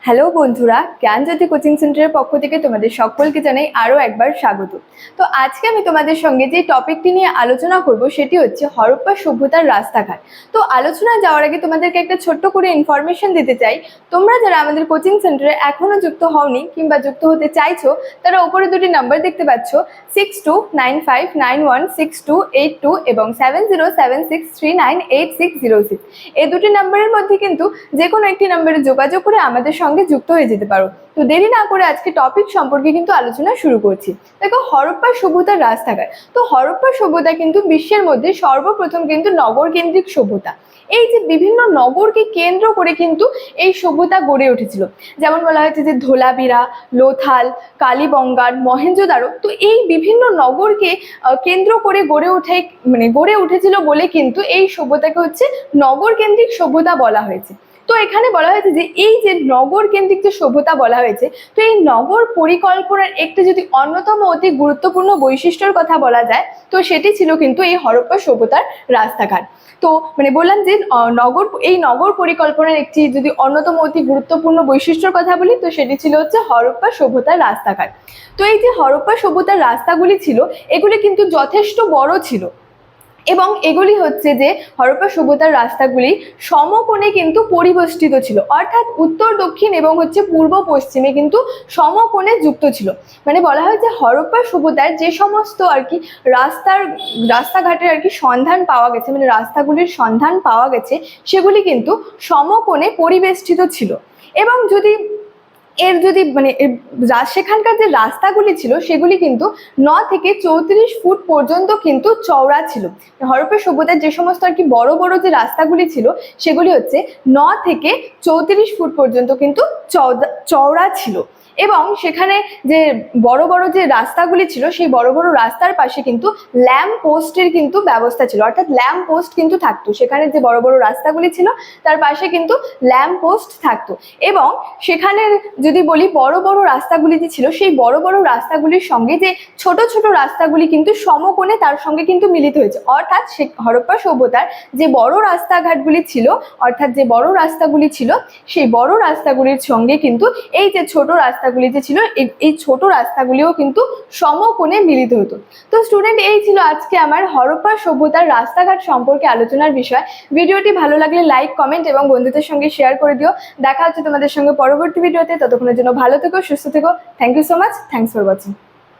Hello বন্ধুরা, জ্ঞানজ্যোতি coaching সেন্টারের পক্ষ থেকে তোমাদের সকলকে জানাই আরও একবার স্বাগত। তো আজকে আমি তোমাদের সঙ্গে যে টপিকটি নিয়ে আলোচনা করব সেটি হচ্ছে হরপ্পা সভ্যতার রাস্তাঘাট। তো আলোচনায় যাওয়ার আগে তোমাদেরকে একটা ছোট্ট করে ইনফরমেশন দিতে চাই। তোমরা যারা আমাদের কোচিং সেন্টারে এখনও যুক্ত হওনি কিংবা যুক্ত হতে চাইছো, তারা ওপরে দুটি নাম্বার দেখতে পাচ্ছ, 6295916282 এবং 7076398606। এই দুটি নাম্বারের মধ্যে কিন্তু যে কোনো একটি নাম্বারে যোগাযোগ করে আমাদের সঙ্গে যুক্ত হয়ে যেতে পারো। তো দেরি না করে আজকে টপিক সম্পর্কে কিন্তু আলোচনা শুরু করছি। দেখো, হরপ্পা সভ্যতার রাস্তাঘাট। তো হরপ্পা সভ্যতা কিন্তু বিশ্বের মধ্যে সর্বপ্রথম কিন্তু নগর কেন্দ্রিক সভ্যতা। এই যে বিভিন্ন নগরকে কেন্দ্র করে কিন্তু এই সভ্যতা গড়ে উঠেছিল। যেমন বলা হয়েছে যে ধোলাবিরা, লোথাল, কালীবঙ্গার, মহেঞ্জোদারো। তো এই বিভিন্ন নগরকে কেন্দ্র করে গড়ে উঠেছিল বলে কিন্তু এই সভ্যতাকে হচ্ছে নগর কেন্দ্রিক সভ্যতা বলা হয়েছে। তো এখানে বলা হয়েছে যে এই যে নগর কেন্দ্রিক যে সভ্যতা বলা হয়েছে, তো এই নগর পরিকল্পনার একটি যদি অন্যতম অতি গুরুত্বপূর্ণ বৈশিষ্ট্যের কথা বলা যায়, তো সেটি ছিল কিন্তু এই হরপ্পা সভ্যতার রাস্তাঘাট। তো বললাম যে নগর পরিকল্পনার একটি যদি অন্যতম অতি গুরুত্বপূর্ণ বৈশিষ্ট্যের কথা বলি, তো সেটি ছিল হচ্ছে হরপ্পা সভ্যতার রাস্তাঘাট। তো এই যে হরপ্পা সভ্যতার রাস্তাগুলি ছিল, এগুলি কিন্তু যথেষ্ট বড় ছিল এবং এগুলি হচ্ছে যে হরপ্পা সভ্যতার রাস্তাগুলি সমকোণে কিন্তু পরিবেষ্টিত ছিল, অর্থাৎ উত্তর দক্ষিণ এবং হচ্ছে পূর্ব পশ্চিমে কিন্তু সমকোণে যুক্ত ছিল। বলা হয় যে হরপ্পা সভ্যতার যে সমস্ত আর কি রাস্তাঘাটের আর কি সন্ধান পাওয়া গেছে, রাস্তাগুলির সন্ধান পাওয়া গেছে, সেগুলি কিন্তু সমকোণে পরিবেষ্টিত ছিল। এবং সেখানকার যে রাস্তাগুলি ছিল সেগুলি কিন্তু 9 থেকে 34 ফুট পর্যন্ত কিন্তু চওড়া ছিল। হরপ্পা সভ্যতার যে সমস্ত আর কি বড় বড় যে রাস্তাগুলি ছিল, সেগুলি হচ্ছে 9 থেকে 34 ফুট পর্যন্ত কিন্তু চওড়া ছিল। এবং সেখানে যে বড় বড় যে রাস্তাগুলি ছিল, সেই বড় বড় রাস্তার পাশে কিন্তু ল্যাম্প পোস্টের কিন্তু ব্যবস্থা ছিল, অর্থাৎ ল্যাম্প পোস্ট কিন্তু থাকতো। সেখানে যে বড় বড় রাস্তাগুলি ছিল তার পাশে কিন্তু ল্যাম্প পোস্ট থাকতো। এবং সেখানে যদি বলি বড় বড় রাস্তাগুলি যে ছিল, সেই বড় বড় রাস্তাগুলির সঙ্গে যে ছোট ছোট রাস্তাগুলি কিন্তু সমকোণে তার সঙ্গে কিন্তু মিলিত হয়েছে। অর্থাৎ হরপ্পা সভ্যতার যে বড় রাস্তাঘাটগুলি ছিল, অর্থাৎ যে বড় রাস্তাগুলি ছিল, সেই বড় রাস্তাগুলির সঙ্গে কিন্তু এই যে ছোট রাস্তাগুলি যে ছিল, এই ছোট রাস্তাগুলিও কিন্তু সমকোণে মিলিত হতো। তো স্টুডেন্ট, এই ছিল আজকে আমার হরপ্পা সভ্যতার রাস্তাঘাট সম্পর্কে আলোচনার বিষয়। ভিডিওটি ভালো লাগলে লাইক, কমেন্ট এবং বন্ধুদের সঙ্গে শেয়ার করে দিও। দেখা হচ্ছে তোমাদের সঙ্গে পরবর্তী ভিডিওতে। ততক্ষণের জন্য ভালো থেকো, সুস্থ থেকো। Thank you so much. Thanks for watching.